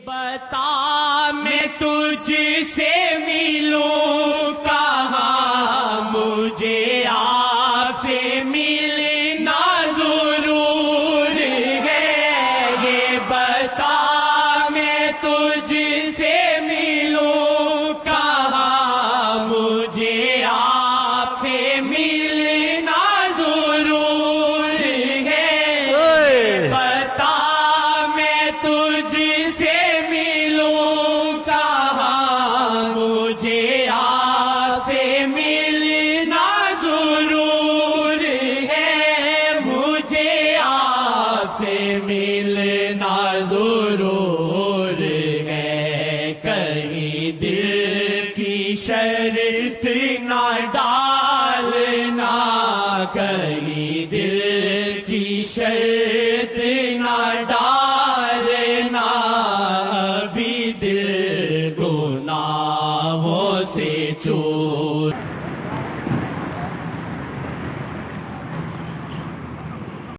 بتا میں تجھ سے ملوں کہاں، مجھے آپ سے ملنا ضرور ہے۔ یہ بتا میں تجھ سے ملوں کہاں، مجھے آپ سے ملنا ضرور ہے۔ بتا میں تجھ سے ملوں کہاں، مجھے آپ سے ملنا ضرور ہے۔ مجھے آپ سے ملنا ضرور ہے۔ کہیں دل کی شرط نہ ڈالنا، کہیں دل کی شرط نہ ڈالنا، ابھی دل گناہوں سے چور